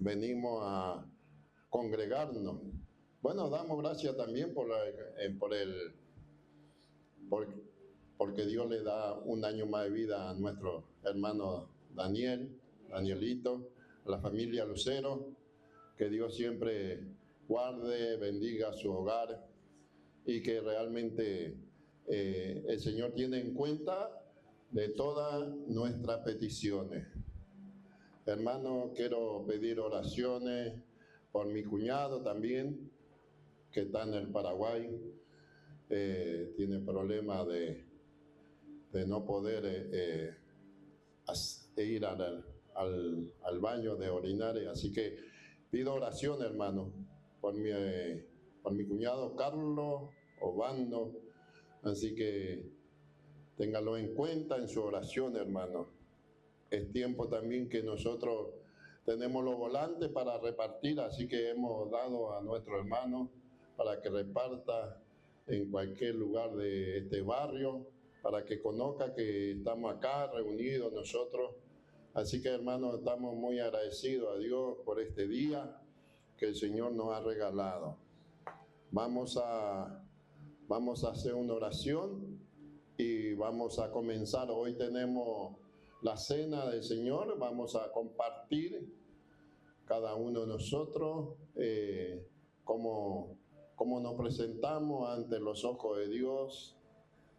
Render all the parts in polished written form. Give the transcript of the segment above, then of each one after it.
venimos a congregarnos. Bueno, damos gracias también por- porque Dios le da un año más de vida a nuestro hermano Danielito, a la familia Lucero, que Dios siempre guarde, bendiga su hogar y que realmente el Señor tiene en cuenta de todas nuestras peticiones. Hermano, quiero pedir oraciones por mi cuñado también, que está en el Paraguay. Tiene problemas de no poder ir al baño de orinar. Así que pido oración, hermano, por mi cuñado Carlos Obando. Así que téngalo en cuenta en su oración, hermano. Es tiempo también que nosotros tenemos los volantes para repartir, así que hemos dado a nuestro hermano para que reparta en cualquier lugar de este barrio, para que conozca que estamos acá reunidos nosotros. Así que, hermanos, estamos muy agradecidos a Dios por este día que el Señor nos ha regalado. Vamos a hacer una oración y vamos a comenzar. Hoy tenemos la cena del Señor, vamos a compartir cada uno de nosotros cómo nos presentamos ante los ojos de Dios.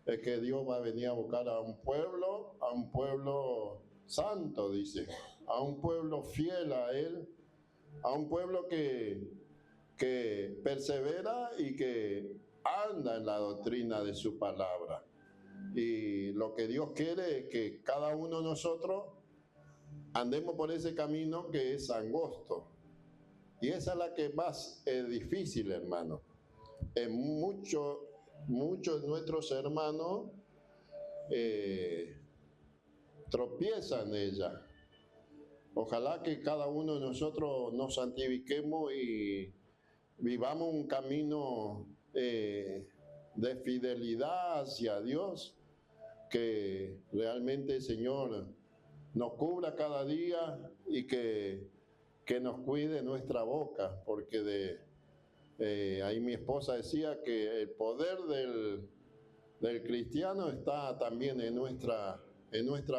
Es que Dios va a venir a buscar a un pueblo santo, dice, a un pueblo fiel a Él, a un pueblo que persevera y que anda en la doctrina de su palabra. Y lo que Dios quiere es que cada uno de nosotros andemos por ese camino que es angosto. Y esa es la que más es difícil, hermano. Muchos de nuestros hermanos tropiezan en ella. Ojalá que cada uno de nosotros nos santifiquemos y vivamos un camino de fidelidad hacia Dios, que realmente el Señor nos cubra cada día y que nos cuide nuestra boca, porque ahí mi esposa decía que el poder del cristiano está también en nuestra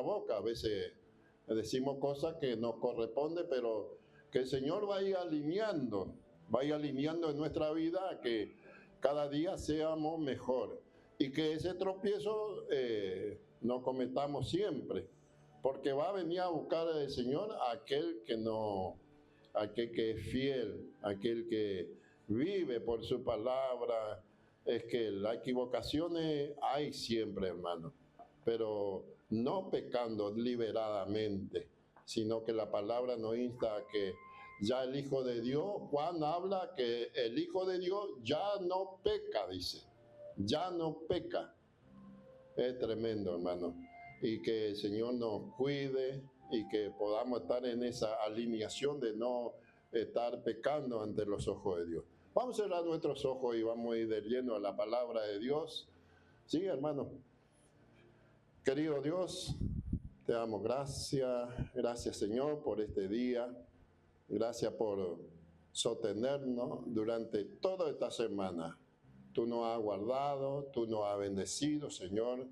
boca. A veces decimos cosas que nos corresponden, pero que el Señor vaya alineando en nuestra vida, que cada día seamos mejor y que ese tropiezo no cometamos siempre, porque va a venir a buscar el Señor a aquel que es fiel, aquel que vive por su palabra. Es que las equivocaciones hay siempre, hermano, pero no pecando deliberadamente, sino que la palabra nos insta a que ya el Hijo de Dios, Juan habla que el Hijo de Dios ya no peca, dice, ya no peca. Es tremendo, hermano, y que el Señor nos cuide y que podamos estar en esa alineación de no estar pecando ante los ojos de Dios. Vamos a cerrar nuestros ojos y vamos a ir de lleno a la palabra de Dios. Sí, hermano. Querido Dios, te damos gracias Señor por este día, gracias por sostenernos durante toda esta semana. Tú nos has guardado, tú nos has bendecido, Señor,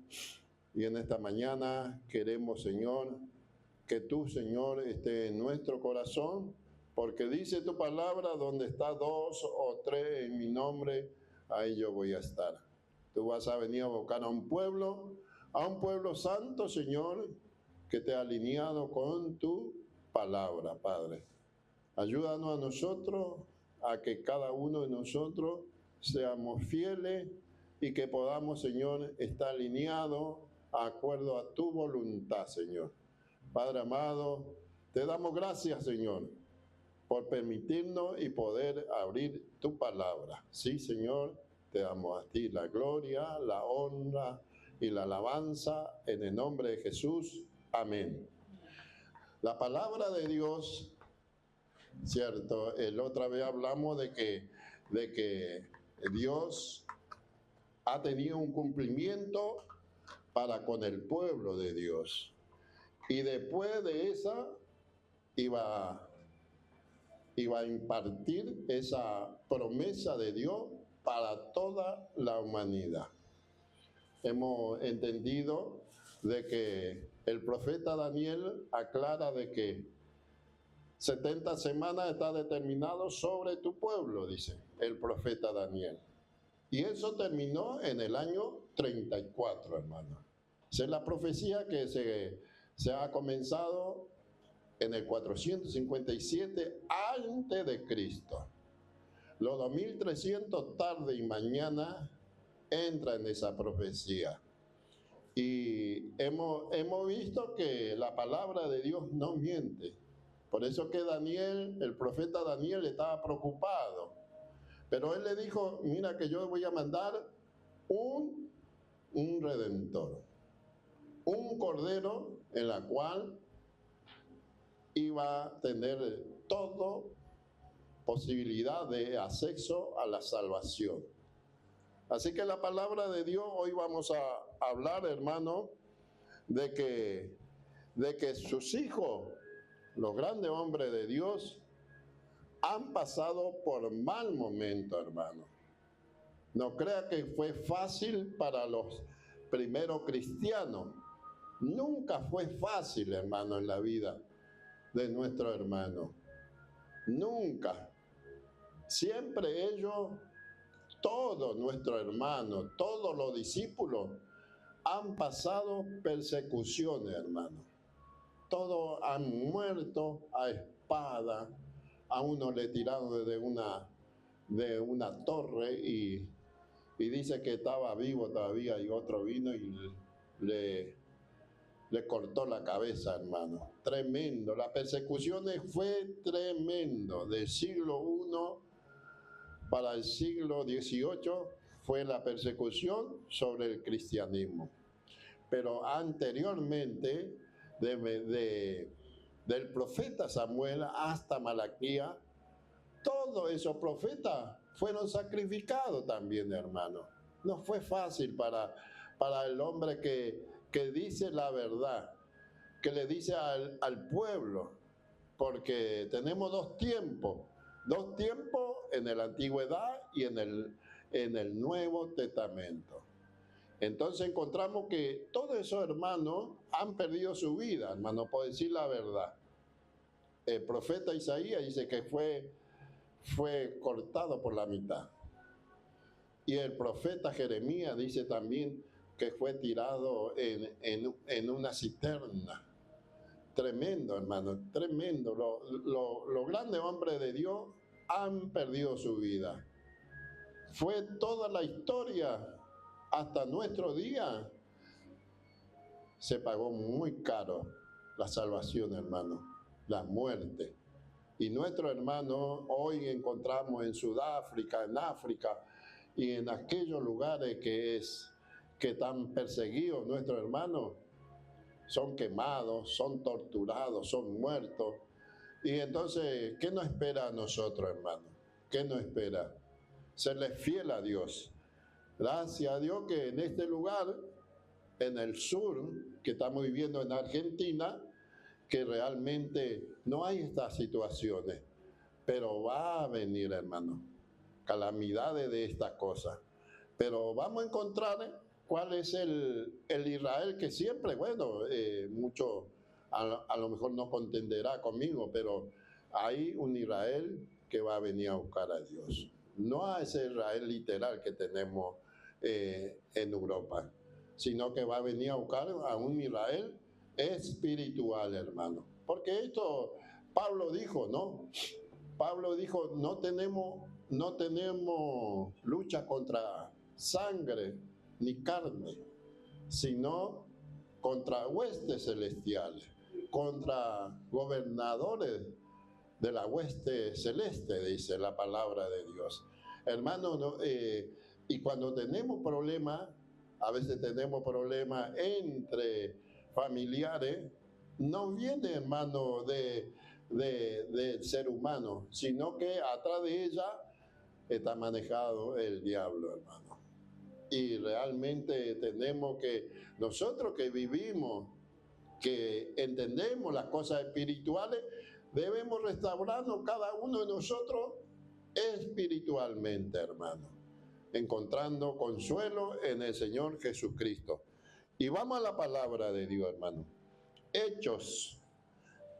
y en esta mañana queremos, Señor, que tú, Señor, estés en nuestro corazón, porque dice tu palabra, donde está 2 o 3 en mi nombre, ahí yo voy a estar. Tú vas a venir a buscar a un pueblo santo, Señor, que te ha alineado con tu palabra, Padre. Ayúdanos a nosotros, a que cada uno de nosotros seamos fieles y que podamos, Señor, estar alineados de acuerdo a tu voluntad, Señor. Padre amado, te damos gracias, Señor, por permitirnos y poder abrir tu palabra. Sí, Señor, te damos a ti la gloria, la honra y la alabanza en el nombre de Jesús. Amén. La palabra de Dios, cierto, la otra vez hablamos de que Dios ha tenido un cumplimiento para con el pueblo de Dios. Y después de esa iba y va a impartir esa promesa de Dios para toda la humanidad. Hemos entendido de que el profeta Daniel aclara de que 70 semanas está determinado sobre tu pueblo, dice el profeta Daniel. Y eso terminó en el año 34, hermano. Esa es la profecía que se ha comenzado en el 457 antes de Cristo. Los 2300 tarde y mañana entra en esa profecía. Y hemos visto que la palabra de Dios no miente. Por eso que Daniel, el profeta Daniel, estaba preocupado. Pero él le dijo, mira que yo voy a mandar un redentor, un cordero en la cual iba a tener toda posibilidad de acceso a la salvación. Así que la palabra de Dios, hoy vamos a hablar, hermano, de que sus hijos, los grandes hombres de Dios, han pasado por mal momento, hermano. No crea que fue fácil para los primeros cristianos. Nunca fue fácil, hermano, en la vida de nuestro hermano. Nunca. Siempre ellos, todos nuestros hermanos, todos los discípulos, han pasado persecuciones, hermano. Todos han muerto a espada. A uno le tiraron de una torre y dice que estaba vivo todavía, y otro vino y le cortó la cabeza, hermano. Tremendo. Las persecuciones fue tremendo. Del siglo I para el siglo XVIII fue la persecución sobre el cristianismo. Pero anteriormente, del profeta Samuel hasta Malaquías, todos esos profetas fueron sacrificados también, hermano. No fue fácil para el hombre que dice la verdad, que le dice al pueblo, porque tenemos dos tiempos en la antigüedad y en el Nuevo Testamento. Entonces encontramos que todos esos hermanos han perdido su vida, hermano, por decir la verdad. El profeta Isaías dice que fue cortado por la mitad. Y el profeta Jeremías dice también que fue tirado en una cisterna. Tremendo, hermano, tremendo. Los grandes hombres de Dios han perdido su vida. Fue toda la historia hasta nuestro día. Se pagó muy caro la salvación, hermano, la muerte. Y nuestros hermanos hoy encontramos en Sudáfrica, en África y en aquellos lugares que están perseguidos nuestros hermanos, son quemados, son torturados, son muertos. Y entonces, ¿qué nos espera a nosotros, hermano? ¿Qué nos espera? Serle fiel a Dios. Gracias a Dios que en este lugar, en el sur, que estamos viviendo en Argentina, que realmente no hay estas situaciones, pero va a venir, hermano, calamidades de estas cosas. Pero vamos a encontrar cuál es el Israel que siempre, bueno, mucho a lo mejor no contenderá conmigo, pero hay un Israel que va a venir a buscar a Dios. No a ese Israel literal que tenemos en Europa, sino que va a venir a buscar a un Israel espiritual, hermano. Porque esto, Pablo dijo, ¿no? Pablo dijo, no tenemos lucha contra sangre ni carne, sino contra huestes celestiales, contra gobernadores de la hueste celeste, dice la palabra de Dios. Hermano, ¿no? Y cuando tenemos problemas, a veces tenemos problemas entre familiares, no viene, hermano, del ser humano, sino que atrás de ella está manejado el diablo, hermano. Y realmente tenemos que, nosotros que vivimos, que entendemos las cosas espirituales, Debemos restaurarnos cada uno de nosotros espiritualmente, hermano, encontrando consuelo en el Señor Jesucristo. Y vamos a la palabra de Dios, hermano. Hechos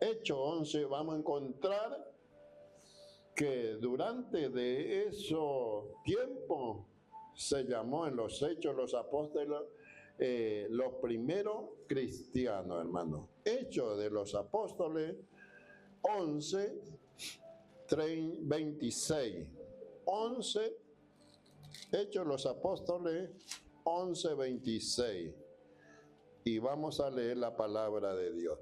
11, vamos a encontrar que durante de esos tiempos se llamó en los Hechos los apóstoles los primeros cristianos, hermano. Hechos de los Apóstoles 11, 26. 11, Hechos de los Apóstoles 11, 26. Y vamos a leer la palabra de Dios.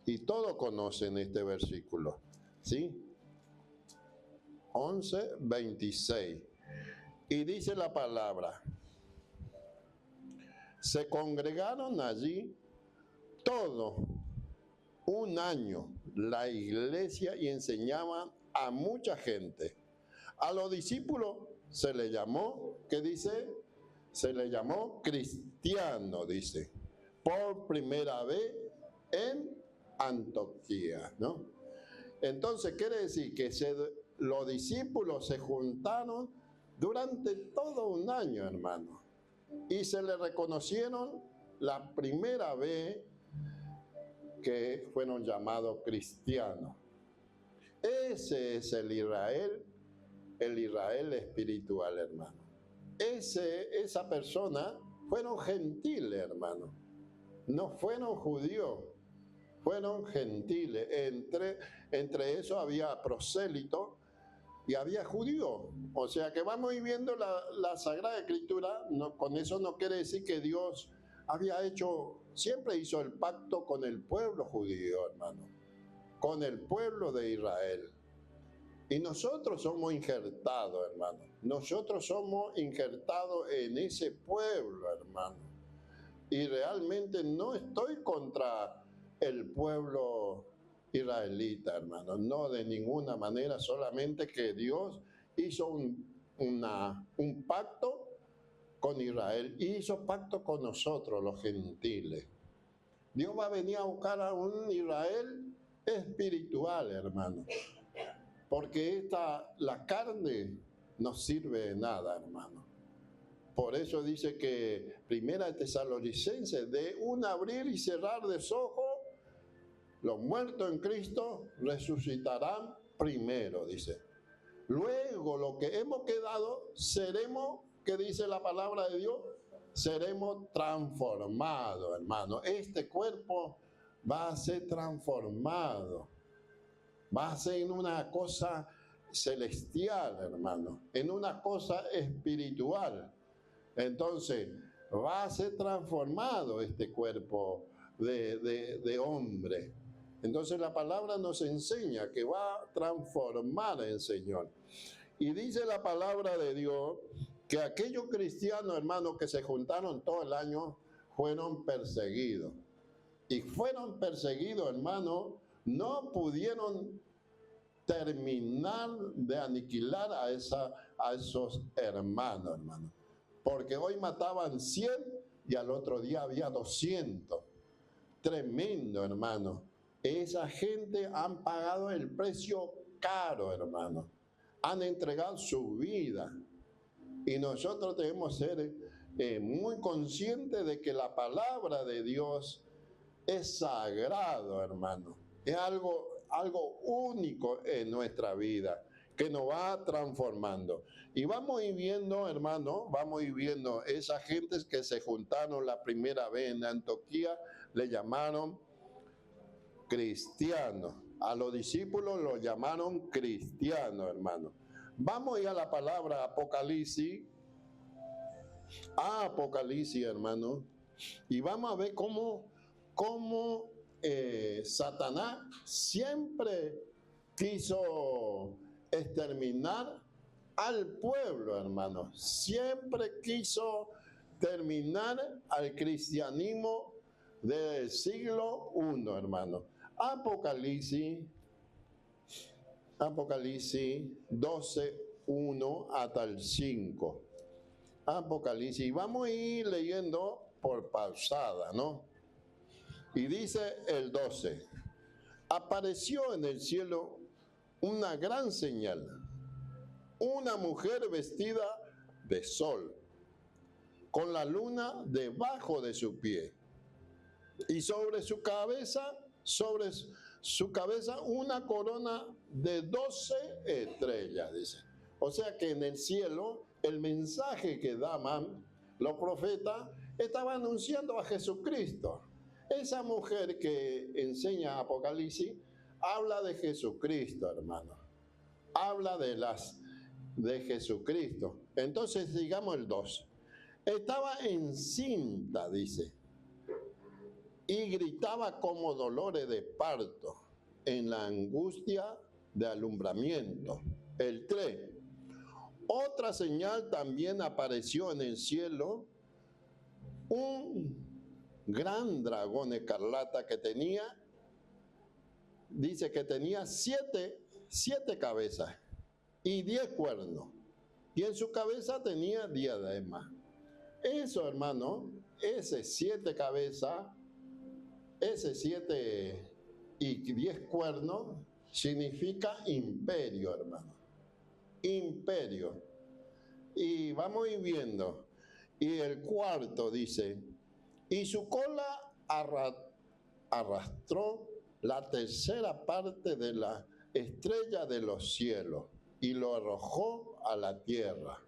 Y todos conocen este versículo, ¿sí? 11, 26. Y dice la palabra: se congregaron allí todo un año la iglesia y enseñaban a mucha gente. A los discípulos se le llamó, ¿qué dice? Se le llamó cristiano, dice, por primera vez en Antioquía, ¿no? Entonces quiere decir que los discípulos se juntaron durante todo un año, hermano, y se le reconocieron la primera vez que fueron llamados cristianos. Ese es el Israel espiritual, hermano. Esa persona fueron gentiles, hermano. No fueron judíos, fueron gentiles. Entre eso había prosélitos y había judíos. O sea que vamos viendo la Sagrada Escritura. No, con eso no quiere decir que Dios siempre hizo el pacto con el pueblo judío, hermano, con el pueblo de Israel. Y nosotros somos injertados, hermano. Nosotros somos injertados en ese pueblo, hermano. Y realmente no estoy contra el pueblo israelita, hermano. No, de ninguna manera, solamente que Dios hizo un pacto con Israel y hizo pacto con nosotros, los gentiles. Dios va a venir a buscar a un Israel espiritual, hermano. Porque la carne no sirve de nada, hermano. Por eso dice que Primera de Tesalonicenses, de un abrir y cerrar de ojos, los muertos en Cristo resucitarán primero, dice. Luego, lo que hemos quedado, seremos, que dice la palabra de Dios, seremos transformados, hermano. Este cuerpo va a ser transformado. Va a ser en una cosa celestial, hermano, en una cosa espiritual. Entonces, va a ser transformado este cuerpo de hombre. Entonces, la palabra nos enseña que va a transformar el Señor. Y dice la palabra de Dios que aquellos cristianos, hermanos, que se juntaron todo el año, fueron perseguidos. Y fueron perseguidos, hermano, no pudieron terminar de aniquilar a esos hermanos, hermano. Porque hoy mataban 100 y al otro día había 200. Tremendo, hermano. Esa gente han pagado el precio caro, hermano. Han entregado su vida. Y nosotros debemos ser muy conscientes de que la palabra de Dios es sagrado, hermano. Es algo único en nuestra vida que nos va transformando. Y vamos a ir viendo, hermano, vamos a ir viendo esas gentes que se juntaron la primera vez en Antioquía, le llamaron cristianos. A los discípulos los llamaron cristianos, hermano. Vamos a ir a la palabra Apocalipsis. Apocalipsis, hermano. Y vamos a ver cómo Satanás siempre quiso exterminar al pueblo, hermano. Siempre quiso terminar al cristianismo del siglo I, hermano. Apocalipsis 12, 1 hasta el 5. Apocalipsis. Y vamos a ir leyendo por pausada, ¿no? Y dice el 12: apareció en el cielo una gran señal, una mujer vestida de sol, con la luna debajo de su pie, y sobre su cabeza una corona de 12 estrellas, dice. O sea que en el cielo el mensaje que daban los profetas estaba anunciando a Jesucristo. Esa mujer que enseña Apocalipsis habla de Jesucristo, hermano. Habla de Jesucristo. Entonces digamos el 2. Estaba encinta, dice, y gritaba como dolores de parto en la angustia de alumbramiento. El 3. Otra señal también apareció en el cielo, un gran dragón escarlata que tenía, dice que tenía siete cabezas y 10 cuernos, y en su cabeza tenía diadema. Eso, hermano, ese 7 cabezas, ese 7 y 10 cuernos, significa imperio, hermano. Imperio. Y vamos a ir viendo. Y el 4 dice, y su cola arrastró la tercera parte de la estrella de los cielos y lo arrojó a la tierra.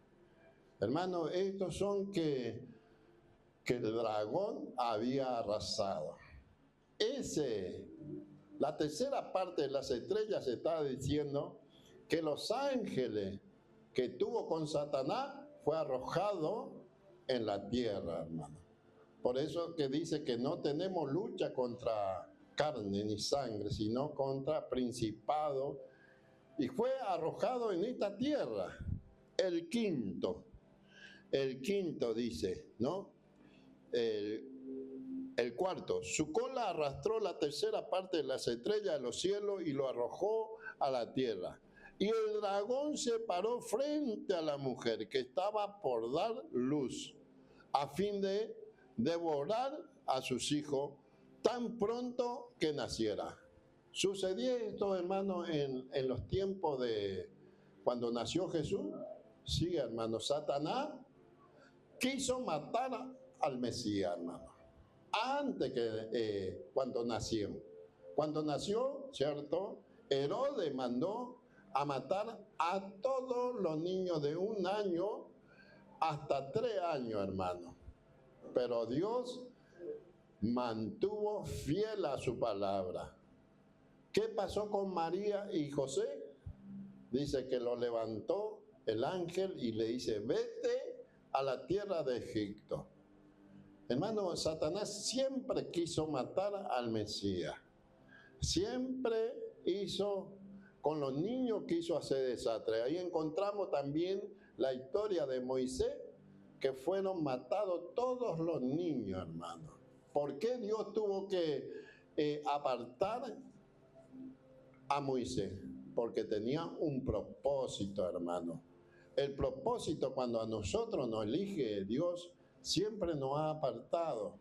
Hermano, estos son que el dragón había arrasado. La tercera parte de las estrellas está diciendo que los ángeles que tuvo con Satanás fue arrojado en la tierra, hermano. Por eso que dice que no tenemos lucha contra carne ni sangre, sino contra principado, y fue arrojado en esta tierra. El quinto dice, ¿no? El cuarto, su cola arrastró la tercera parte de las estrellas de los cielos y lo arrojó a la tierra. Y el dragón se paró frente a la mujer que estaba por dar luz, a fin de devorar a sus hijos tan pronto que naciera. ¿Sucedía esto, hermano, en los tiempos de cuando nació Jesús? Sí, hermano, Satanás quiso matar al Mesías, hermano, antes que cuando nació. Cuando nació, ¿cierto? Herodes mandó a matar a todos los niños de 1 año hasta 3 años, hermano. Pero Dios mantuvo fiel a su palabra. ¿Qué pasó con María y José? Dice que lo levantó el ángel y le dice, vete a la tierra de Egipto. Hermano, Satanás siempre quiso matar al Mesías. Siempre con los niños quiso hacer desastre. Ahí encontramos también la historia de Moisés, que fueron matados todos los niños, hermano. ¿Por qué Dios tuvo que apartar a Moisés? Porque tenía un propósito, hermano. El propósito, cuando a nosotros nos elige Dios, siempre nos ha apartado.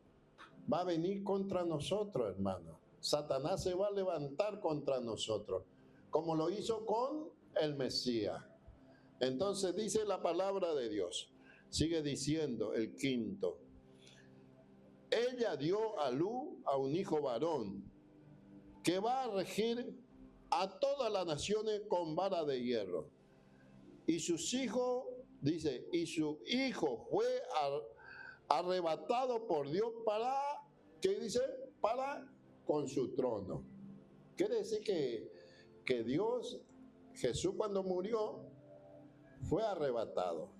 Va a venir contra nosotros, hermano. Satanás se va a levantar contra nosotros, como lo hizo con el Mesías. Entonces dice la palabra de Dios. Sigue diciendo el quinto. Ella dio a luz a un hijo varón, que va a regir a todas las naciones con vara de hierro. Y sus hijos, dice, y su hijo fue arrebatado por Dios para, ¿qué dice? Para con su trono. Quiere decir que Dios, Jesús cuando murió, fue arrebatado.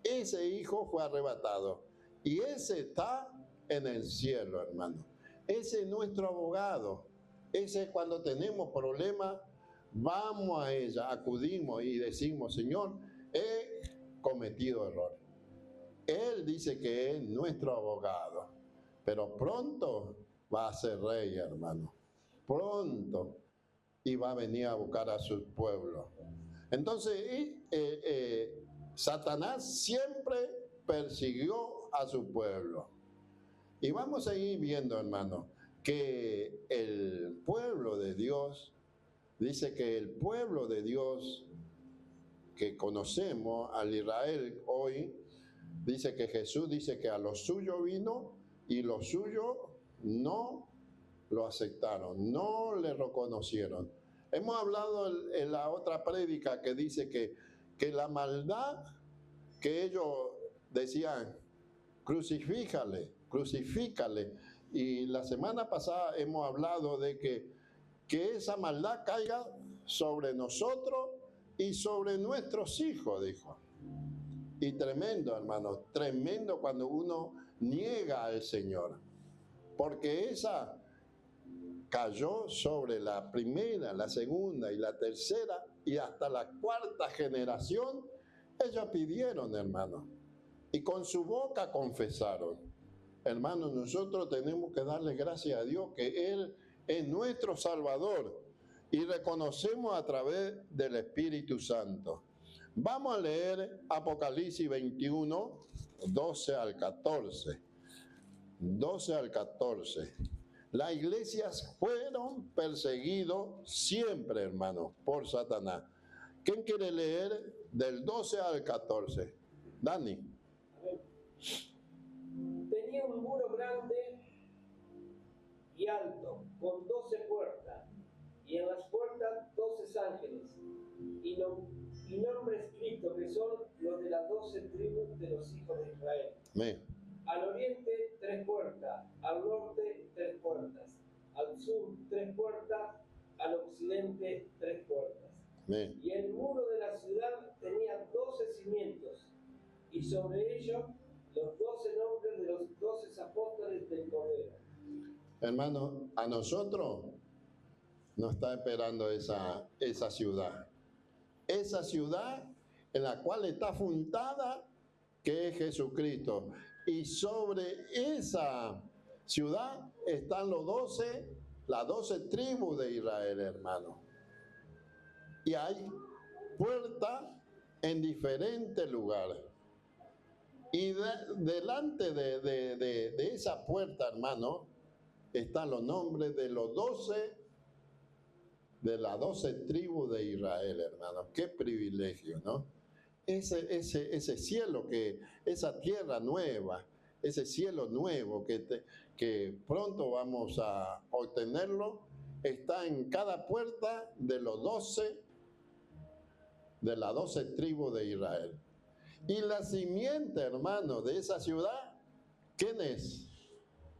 Ese hijo fue arrebatado. Y ese está en el cielo, hermano. Ese es nuestro abogado. Ese es cuando tenemos problemas, vamos a ella, acudimos y decimos, Señor, he cometido error. Él dice que es nuestro abogado, pero pronto va a ser rey, hermano. Pronto. Y va a venir a buscar a su pueblo. Entonces, Satanás siempre persiguió a su pueblo. Y vamos a ir viendo, hermano, que el pueblo de Dios, dice que el pueblo de Dios que conocemos, al Israel hoy, dice que Jesús dice que a los suyos vino y los suyos no lo aceptaron, no le reconocieron. Hemos hablado en la otra prédica que dice que la maldad que ellos decían, crucifícale, crucifícale. Y la semana pasada hemos hablado de que esa maldad caiga sobre nosotros y sobre nuestros hijos, dijo. Y tremendo, hermano, tremendo cuando uno niega al Señor. Porque esa cayó sobre la primera, la segunda y la tercera y hasta la cuarta generación. Ellos pidieron, hermano, y con su boca confesaron. Hermanos, nosotros tenemos que darle gracias a Dios que Él es nuestro Salvador y reconocemos a través del Espíritu Santo. Vamos a leer Apocalipsis 21, 12 al 14. 12 al 14. Las iglesias fueron perseguidas siempre, hermano, por Satanás. ¿Quién quiere leer del 12 al 14? Dani. Tenía un muro grande y alto, con 12 puertas, y en las puertas 12 ángeles, y nombre escrito, que son los de las 12 tribus de los hijos de Israel. Amén. Al oriente 3 puertas, al norte 3 puertas, al sur 3 puertas, al occidente 3 puertas. Amén. Y el muro de la ciudad tenía 12 cimientos, y sobre ellos los 12 nombres de los 12 apóstoles del Cordero. Hermano, a nosotros nos está esperando esa ciudad. Esa ciudad en la cual está fundada, que es Jesucristo. Y sobre esa ciudad están las 12 tribus de Israel, hermano. Y hay puertas en diferentes lugares. Y delante de esa puerta, hermano, están los nombres de los 12, de las 12 tribus de Israel, hermano. Qué privilegio, ¿no? Ese cielo, esa tierra nueva, ese cielo nuevo que pronto vamos a obtenerlo, está en cada puerta de las 12 tribus de Israel. Y la simiente, hermano, de esa ciudad, ¿quién es?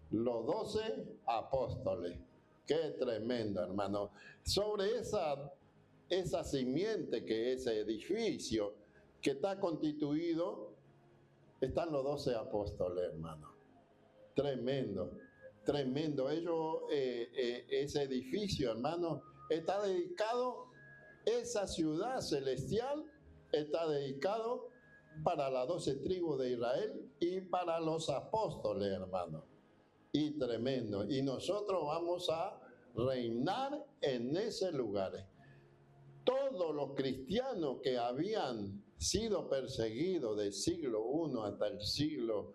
Los 12 apóstoles. Qué tremendo, hermano. Sobre esa simiente, que es ese edificio que está constituido, están los 12 apóstoles, hermano. Tremendo, tremendo. Ellos, ese edificio, hermano, está dedicado, esa ciudad celestial está dedicado para las 12 tribus de Israel y para los apóstoles, hermano. Y tremendo. Y nosotros vamos a reinar en ese lugar. Todos los cristianos que habían sido perseguidos del siglo I hasta el siglo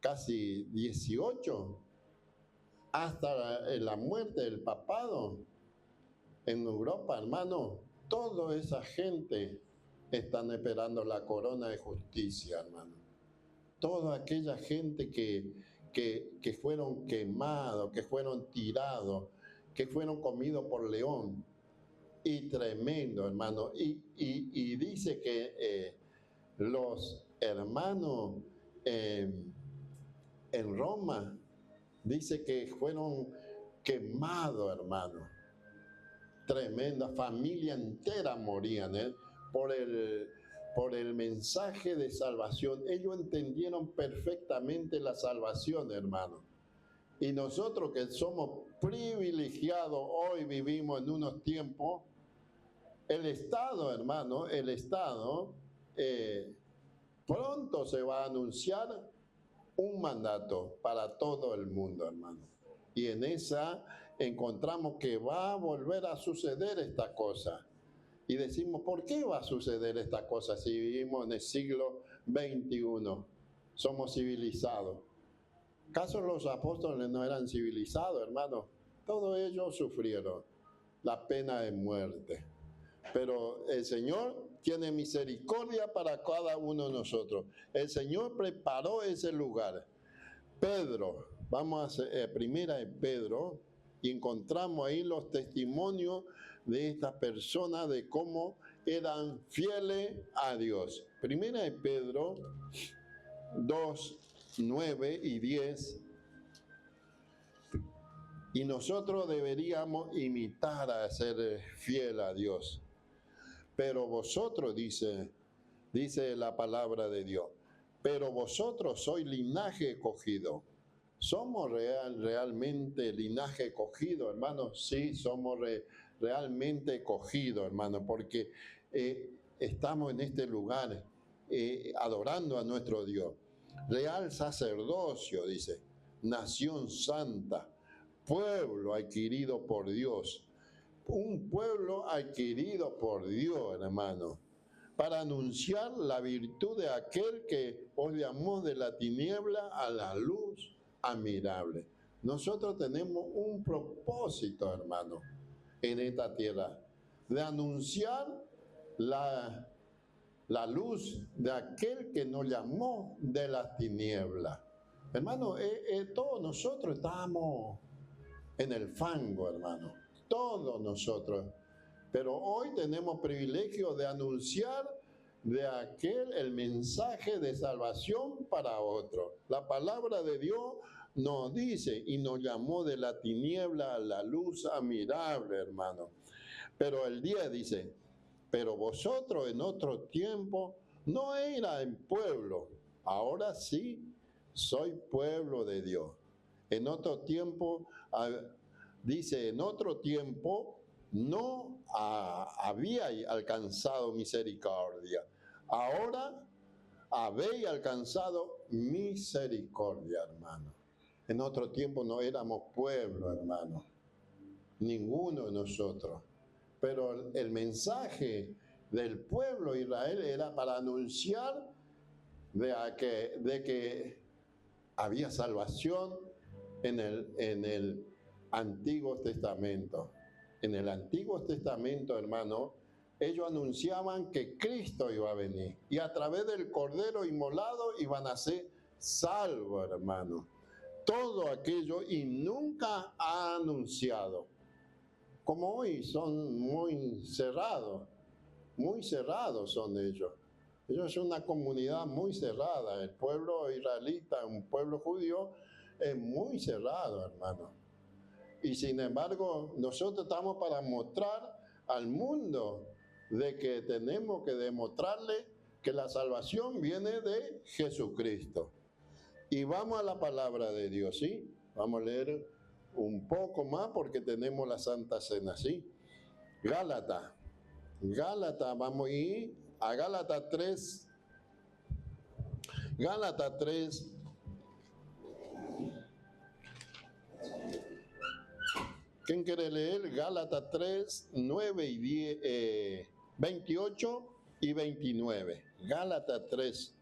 casi 18, hasta la muerte del papado en Europa, hermano, toda esa gente están esperando la corona de justicia, hermano. Toda aquella gente que fueron quemados, que fueron tirados, que fueron comidos por león. Y tremendo, hermano. Y dice que los hermanos en Roma, dice que fueron quemados, hermano. Tremenda, familia entera morían, por el mensaje de salvación. Ellos entendieron perfectamente la salvación, hermano. Y nosotros que somos privilegiados, hoy vivimos en unos tiempos, el Estado, hermano, el Estado, pronto se va a anunciar un mandato para todo el mundo, hermano. Y en esa encontramos que va a volver a suceder esta cosa. Y decimos, ¿por qué va a suceder esta cosa si vivimos en el siglo XXI? Somos civilizados. ¿Acaso los apóstoles no eran civilizados, hermanos? Todos ellos sufrieron la pena de muerte. Pero el Señor tiene misericordia para cada uno de nosotros. El Señor preparó ese lugar. Pedro, vamos a primera de Pedro, y encontramos ahí los testimonios de estas personas de cómo eran fieles a Dios. Primera de Pedro 2, 9 y 10. Y nosotros deberíamos imitar a ser fiel a Dios. Pero vosotros, dice la palabra de Dios, pero vosotros sois linaje escogido. ¿Somos realmente linaje escogido, hermanos? Sí, somos realmente escogidos, hermanos, porque estamos en este lugar adorando a nuestro Dios. Real sacerdocio, dice, nación santa, pueblo adquirido por Dios. Un pueblo adquirido por Dios, hermano, para anunciar la virtud de aquel que os llamó de la tiniebla a la luz admirable. Nosotros tenemos un propósito, hermano, en esta tierra, de anunciar la luz de aquel que nos llamó de las tinieblas. Hermano, todos nosotros estamos en el fango, hermano, todos nosotros. Pero hoy tenemos privilegio de anunciar de aquel el mensaje de salvación para otro. La palabra de Dios nos dice y nos llamó de la tiniebla a la luz admirable, hermano. Pero el 10 dice, pero vosotros en otro tiempo no erais pueblo, ahora sí soy pueblo de Dios. En otro tiempo, dice, en otro tiempo no habíais alcanzado misericordia. Ahora habéis alcanzado misericordia, hermano. En otro tiempo no éramos pueblo, hermano. Ninguno de nosotros. Pero el mensaje del pueblo de Israel era para anunciar de que había salvación en el Antiguo Testamento. En el Antiguo Testamento, hermano, ellos anunciaban que Cristo iba a venir y a través del Cordero inmolado iban a ser salvos, hermano. Todo aquello y nunca ha anunciado. Como hoy son muy cerrados son ellos. Ellos son una comunidad muy cerrada. El pueblo israelita, un pueblo judío, es muy cerrado, hermano. Y sin embargo, nosotros estamos para mostrar al mundo de que tenemos que demostrarle que la salvación viene de Jesucristo. Y vamos a la palabra de Dios, ¿sí? Vamos a leer un poco más porque tenemos la Santa Cena, ¿sí? Gálatas, vamos a ir a Gálatas 3. Gálatas 3. ¿Quién quiere leer? Gálatas 3, 9 y 10, 28 y 29. Gálatas 3.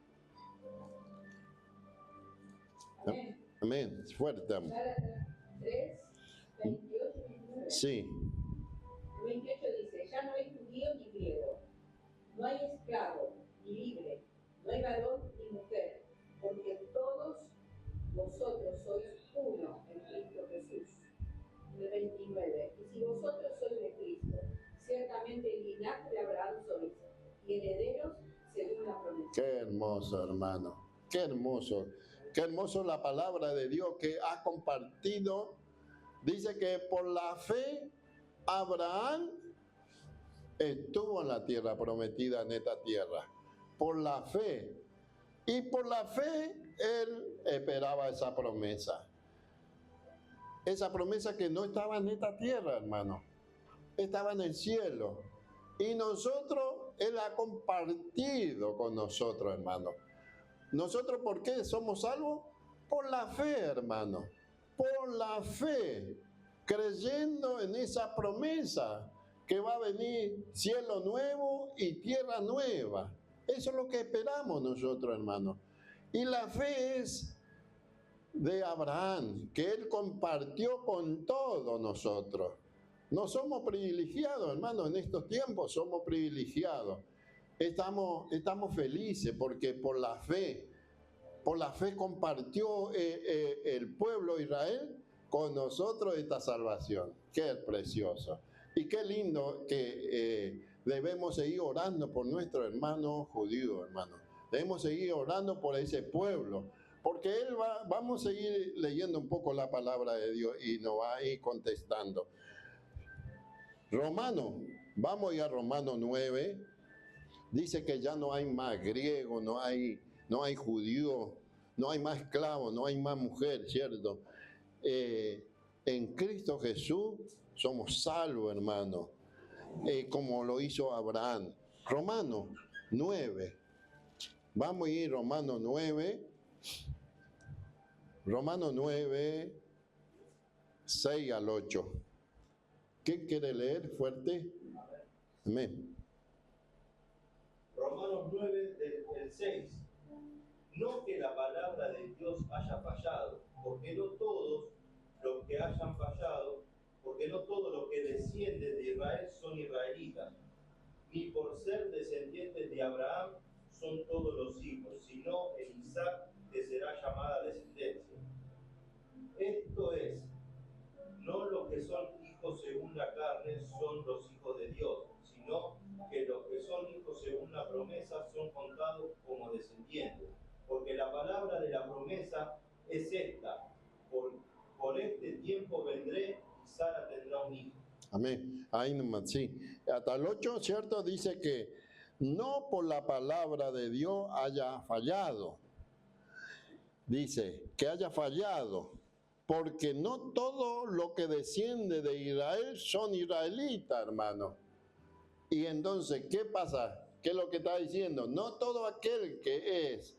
Amén. Amén. Fuerte, amor. Gálatas 3, 28 y 29. Sí. 28 dice, ya no hay judío ni griego, no hay esclavo ni libre, no hay varón ni mujer, porque todos vosotros sois uno en Cristo Jesús. El 29, y si vosotros sois de Cristo, ciertamente el linaje de Abraham sois, y herederos según la promesa. Qué hermoso, hermano. Qué hermoso. Qué hermoso la palabra de Dios que ha compartido. Dice que por la fe Abraham estuvo en la tierra prometida, en esta tierra. Por la fe. Y por la fe él esperaba esa promesa. Esa promesa que no estaba en esta tierra, hermano. Estaba en el cielo. Y nosotros, él ha compartido con nosotros, hermano. ¿Nosotros por qué somos salvos? Por la fe, hermano. Por la fe. Creyendo en esa promesa que va a venir cielo nuevo y tierra nueva. Eso es lo que esperamos nosotros, hermano. Y la fe es de Abraham, que él compartió con todos nosotros. No somos privilegiados, hermanos, en estos tiempos somos privilegiados. Estamos felices porque por la fe compartió el pueblo de Israel con nosotros esta salvación. Qué precioso. Y qué lindo que debemos seguir orando por nuestro hermano judío, hermano. Debemos seguir orando por ese pueblo, porque vamos a seguir leyendo un poco la palabra de Dios y nos va a ir contestando. Vamos a ir a Romanos 9, dice que ya no hay más griego, no hay judío, no hay más esclavo, no hay más mujer, ¿cierto? En Cristo Jesús somos salvos, hermano, como lo hizo Abraham. Romanos 9, vamos a ir a Romanos 9, 6 al 8. ¿Qué quiere leer fuerte? Amén. Romanos 9, del 6. No que la palabra de Dios haya fallado, porque no todos los que hayan fallado, porque no todos los que descienden de Israel son israelitas, ni por ser descendientes de Abraham son todos los hijos, sino en Isaac que será llamada descendencia. Esto es, no los que son hijos según la carne son los hijos de Dios, sino que los que son hijos según la promesa son contados como descendientes. Porque la palabra de la promesa es esta: por este tiempo vendré y Sara tendrá un hijo. Amén. Ahí nomás, sí. Hasta el 8, ¿cierto? Dice que no por la palabra de Dios haya fallado. Dice que haya fallado, porque no todo lo que desciende de Israel son israelitas, hermano. Y entonces, ¿qué pasa? ¿Qué es lo que está diciendo? No todo aquel que es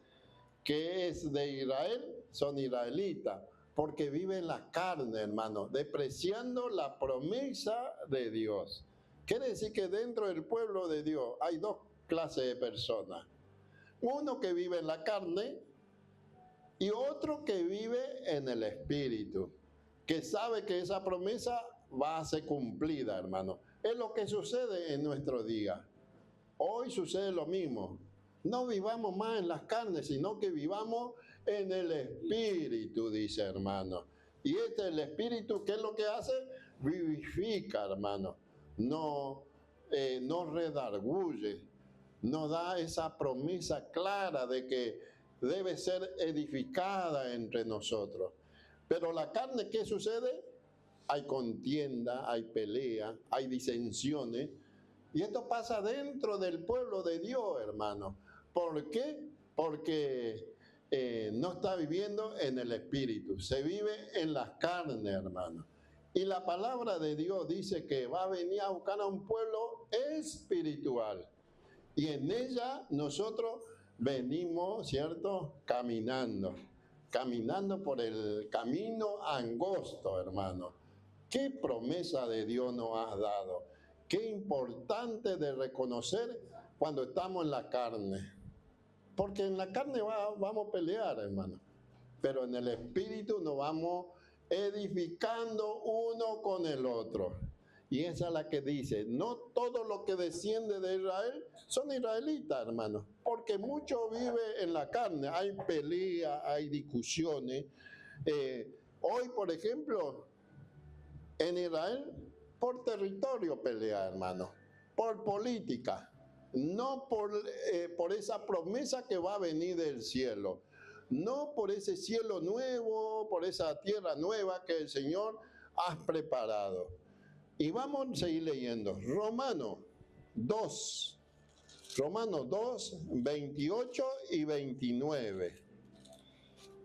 de Israel son israelitas, porque vive en la carne, hermano, despreciando la promesa de Dios. Quiere decir que dentro del pueblo de Dios hay dos clases de personas. Uno que vive en la carne y otro que vive en el espíritu, que sabe que esa promesa va a ser cumplida, hermano. Es lo que sucede en nuestro día. Hoy sucede lo mismo. No vivamos más en las carnes, sino que vivamos en el espíritu, dice, hermano. Y el espíritu, ¿qué es lo que hace? Vivifica, hermano. No redarguye. Nos da esa promesa clara de que debe ser edificada entre nosotros. Pero la carne, ¿qué sucede? Hay contienda, hay pelea, hay disensiones. Y esto pasa dentro del pueblo de Dios, hermano. ¿Por qué? Porque no está viviendo en el espíritu, se vive en las carnes, hermano. Y la palabra de Dios dice que va a venir a buscar a un pueblo espiritual. Y en ella nosotros venimos, ¿cierto? Caminando por el camino angosto, hermano. ¿Qué promesa de Dios nos ha dado? Qué importante de reconocer cuando estamos en la carne. Porque en la carne vamos a pelear, hermano. Pero en el espíritu nos vamos edificando uno con el otro. Y esa es la que dice, no todo lo que desciende de Israel son israelitas, hermano. Porque mucho vive en la carne. Hay pelea, hay discusiones. Hoy, por ejemplo, en Israel, por territorio pelea, hermano. Por política. No por esa promesa que va a venir del cielo. No por ese cielo nuevo, por esa tierra nueva que el Señor ha preparado. Y vamos a seguir leyendo. Romanos 2, 28 y 29.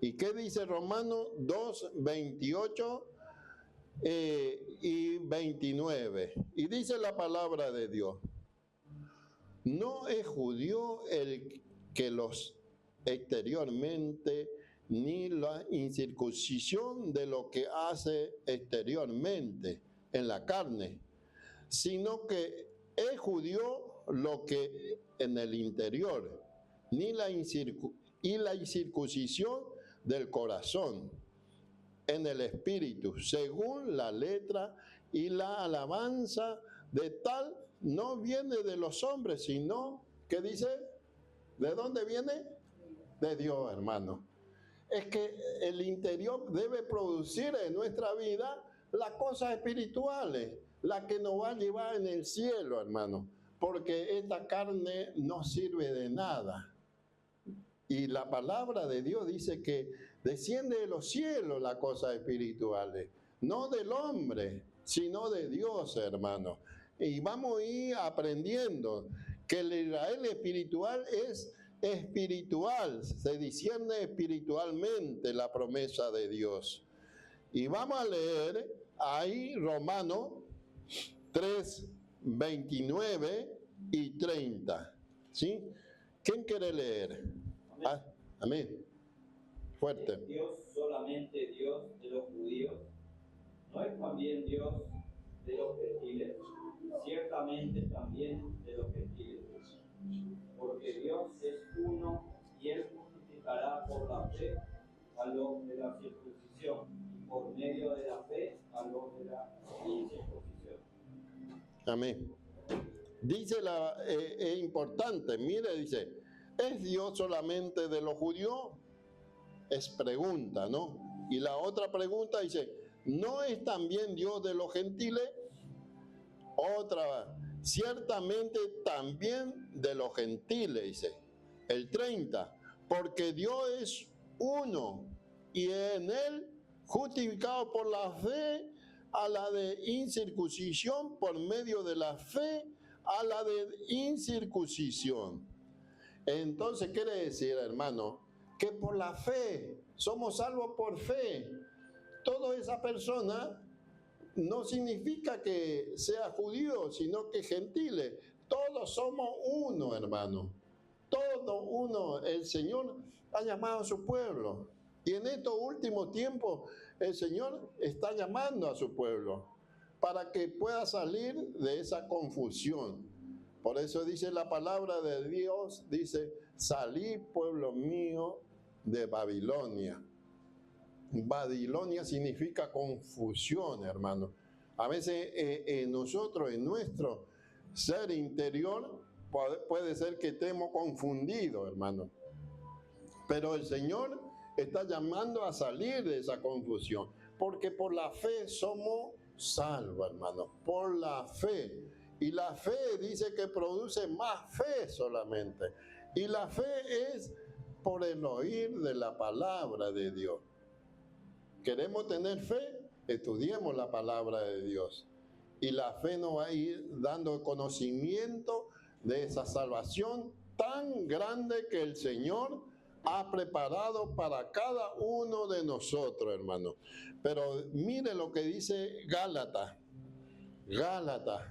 ¿Y qué dice Romanos 2, 28 y 29? Y dice la palabra de Dios. No es judío el que los exteriormente, ni la incircuncisión de lo que hace exteriormente en la carne, sino que es judío lo que en el interior, y la incircuncisión del corazón, en el Espíritu, según la letra, y la alabanza de tal no viene de los hombres, sino, ¿qué dice? ¿De dónde viene? De Dios, hermano. Es que el interior debe producir en nuestra vida las cosas espirituales, las que nos va a llevar en el cielo, hermano, porque esta carne no sirve de nada. Y la palabra de Dios dice que desciende de los cielos las cosas espirituales, no del hombre, sino de Dios, hermano. Y vamos a ir aprendiendo que el Israel espiritual es espiritual, se discierne espiritualmente la promesa de Dios. Y vamos a leer ahí Romanos 3, 29 y 30. ¿Sí? ¿Quién quiere leer? Amén. Amén. Fuerte. ¿Es Dios solamente Dios de los judíos? ¿No es también Dios de los gentiles? Ciertamente también de los gentiles. Porque Dios es uno y Él justificará por la fe a los de la circuncisión y por medio de la fe a los de la incircuncisión. Amén. Dice es importante, mire, dice, ¿es Dios solamente de los judíos? Es pregunta, ¿no? Y la otra pregunta dice, ¿no es también Dios de los gentiles? Otra, ciertamente también de los gentiles, dice. El 30, porque Dios es uno y en Él justificado por la fe a la de incircuncisión, por medio de la fe a la de incircuncisión. Entonces quiere decir, hermano, que por la fe, somos salvos por fe. Toda esa persona no significa que sea judío, sino que gentiles. Todos somos uno, hermano. Todos uno. El Señor ha llamado a su pueblo. Y en estos últimos tiempos, el Señor está llamando a su pueblo para que pueda salir de esa confusión. Por eso dice la palabra de Dios, dice, salí, pueblo mío, de Babilonia. Babilonia significa confusión, hermano. A veces nosotros, en nuestro ser interior, puede ser que estemos confundidos, hermano. Pero el Señor está llamando a salir de esa confusión, porque por la fe somos salvos, hermano. Por la fe. Y la fe dice que produce más fe solamente. Y la fe es por el oír de la palabra de Dios. ¿Queremos tener fe? Estudiemos la palabra de Dios. Y la fe nos va a ir dando conocimiento de esa salvación tan grande que el Señor ha preparado para cada uno de nosotros, hermano. Pero mire lo que dice Gálatas. Gálatas.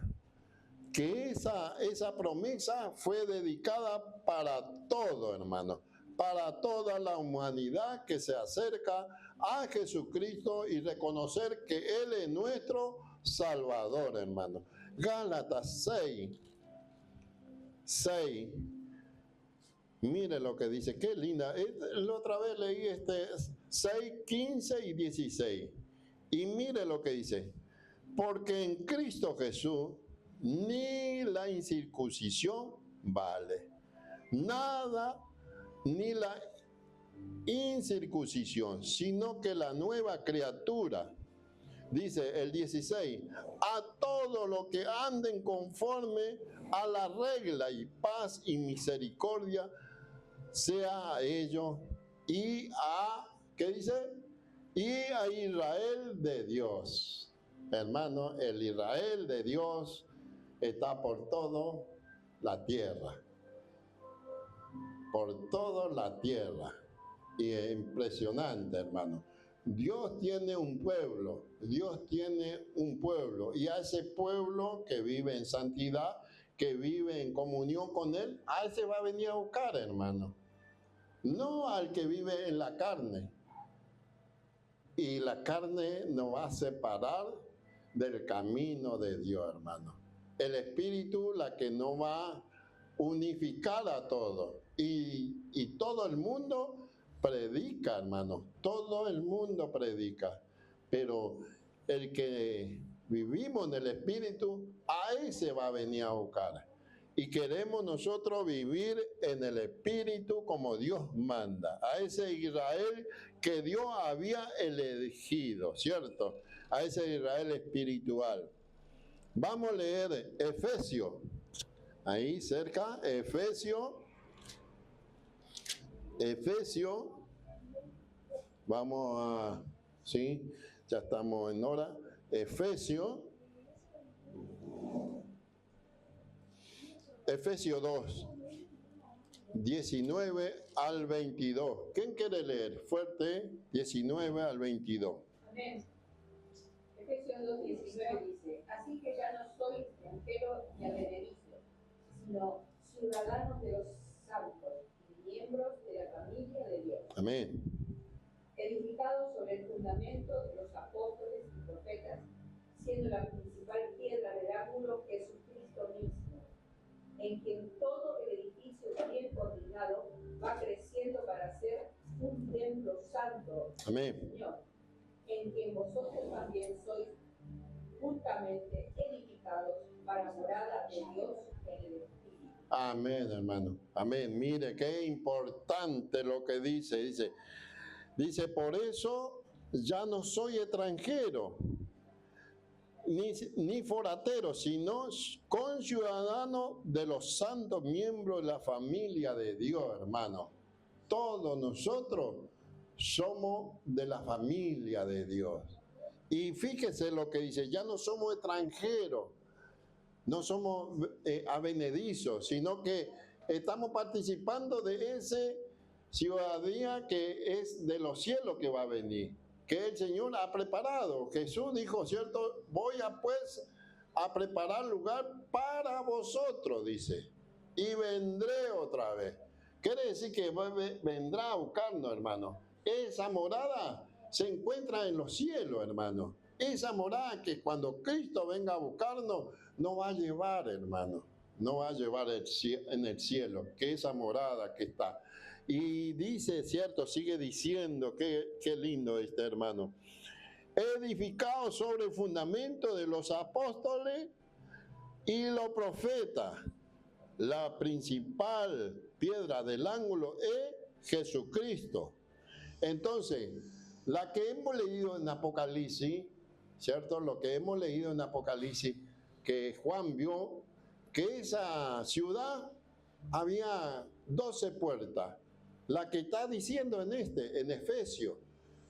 Que esa promesa fue dedicada para todo, hermano. Para toda la humanidad que se acerca a Jesucristo y reconocer que Él es nuestro Salvador, hermano. Gálatas 6. Mire lo que dice, qué linda. La otra vez leí 6, 15 y 16. Y mire lo que dice. Porque en Cristo Jesús ni la incircuncisión vale. Nada, ni la incircuncisión, sino que la nueva criatura. Dice el 16, a todo lo que anden conforme a la regla y paz y misericordia sea a ellos y a, ¿qué dice? Y a Israel de Dios. Hermano, el Israel de Dios está por toda la tierra. Por toda la tierra. Y es impresionante, hermano. Dios tiene un pueblo, Dios tiene un pueblo, y a ese pueblo que vive en santidad, que vive en comunión con Él, a ese va a venir a buscar, hermano. No al que vive en la carne. Y la carne nos va a separar del camino de Dios, hermano. El Espíritu, la que nos va a unificar a todos. Y todo el mundo predica, hermano. Todo el mundo predica. pero el que vivimos en el Espíritu, a ese va a venir a buscar. Y queremos nosotros vivir en el Espíritu como Dios manda, a ese Israel que Dios había elegido, ¿cierto? A ese Israel espiritual. Vamos a leer Efesios, ahí cerca, Efesios, vamos a, sí, ya estamos en hora, Efesios 2, 19 al 22. ¿Quién quiere leer? Fuerte, 19 al 22. Amén. Efesios 2, 19 dice: así que ya no soy extranjero ni advenedizo, sino ciudadanos de los santos y miembros de la familia de Dios. Amén. Edificados sobre el fundamento de los apóstoles y profetas, siendo la principal piedra del ángulo Jesucristo mismo, en quien todo el edificio bien coordinado va creciendo para ser un templo santo, Amén. Señor, en quien vosotros también sois juntamente edificados para morada de Dios en el Espíritu. Amén, hermano. Amén. Mire, qué importante lo que dice. Dice, por eso ya no soy extranjero, ni forastero, sino conciudadano de los santos miembros de la familia de Dios, hermano. Todos nosotros somos de la familia de Dios. Y fíjese lo que dice, ya no somos extranjeros, no somos advenedizos, sino que estamos participando de ese ciudadanía que es de los cielos que va a venir, que el Señor ha preparado. Jesús dijo, ¿cierto? Voy a pues a preparar lugar para vosotros, dice, y vendré otra vez. Quiere decir que vendrá a buscarnos, hermano. Esa morada se encuentra en los cielos, hermano. Esa morada que cuando Cristo venga a buscarnos, nos va a llevar, hermano. Nos va a llevar en el cielo, que esa morada que está. Y dice, cierto, sigue diciendo, qué lindo este hermano. Edificado sobre el fundamento de los apóstoles y los profetas. La principal piedra del ángulo es Jesucristo. Entonces, la que hemos leído en Apocalipsis, ¿cierto? Lo que hemos leído en Apocalipsis, que Juan vio que esa ciudad había 12 puertas. La que está diciendo en Efesios,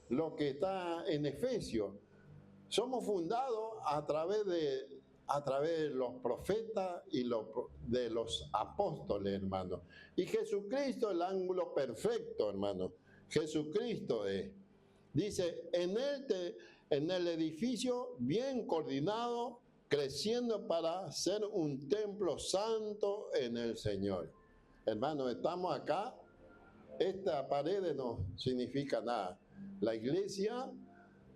lo que está en Efesios, somos fundados a través de los profetas y de los apóstoles, hermano. Y Jesucristo es el ángulo perfecto, hermano. Jesucristo es. Dice, en el edificio bien coordinado, creciendo para ser un templo santo en el Señor. Hermano, estamos acá. Esta pared no significa nada. La iglesia,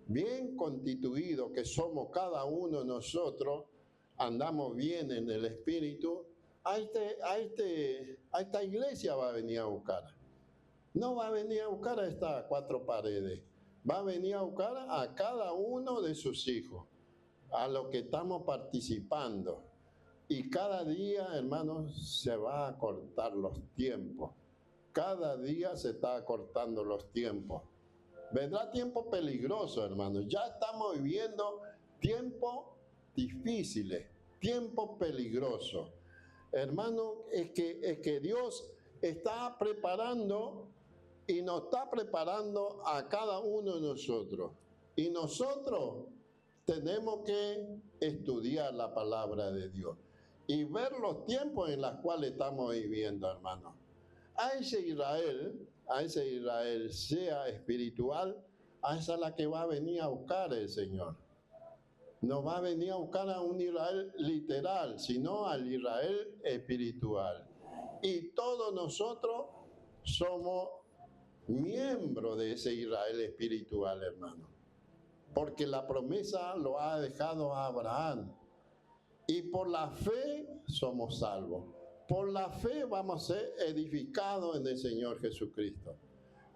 bien constituido que somos cada uno de nosotros, andamos bien en el Espíritu, a esta iglesia va a venir a buscar. No va a venir a buscar a estas 4 paredes. Va a venir a buscar a cada uno de sus hijos, a los que estamos participando. Y cada día, hermanos, se va a cortar los tiempos. Cada día se está acortando los tiempos. Vendrá tiempo peligroso, hermanos. Ya estamos viviendo tiempos difíciles, tiempos peligrosos. Hermano, es que Dios está preparando y nos está preparando a cada uno de nosotros. Y nosotros tenemos que estudiar la palabra de Dios y ver los tiempos en los cuales estamos viviendo, hermano. A ese Israel sea espiritual, a esa es la que va a venir a buscar el Señor. No va a venir a buscar a un Israel literal, sino al Israel espiritual. Y todos nosotros somos miembros de ese Israel espiritual, hermano. Porque la promesa lo ha dejado a Abraham. Y por la fe somos salvos. Por la fe vamos a ser edificados en el Señor Jesucristo.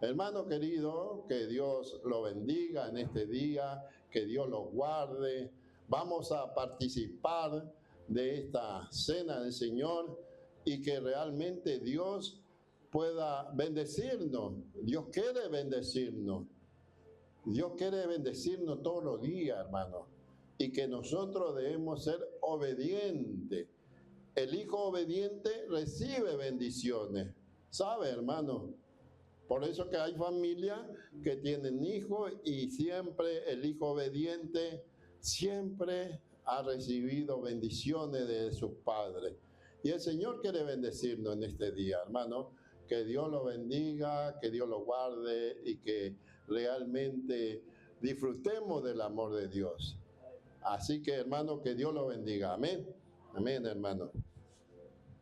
Hermano querido, que Dios lo bendiga en este día, que Dios los guarde. Vamos a participar de esta cena del Señor y que realmente Dios pueda bendecirnos. Dios quiere bendecirnos. Dios quiere bendecirnos todos los días, hermano. Y que nosotros debemos ser obedientes. El hijo obediente recibe bendiciones. ¿Sabe, hermano? Por eso que hay familias que tienen hijos y siempre el hijo obediente siempre ha recibido bendiciones de sus padres. Y el Señor quiere bendecirnos en este día, hermano. Que Dios lo bendiga, que Dios lo guarde y que realmente disfrutemos del amor de Dios. Así que, hermano, que Dios lo bendiga. Amén. Amén, hermano.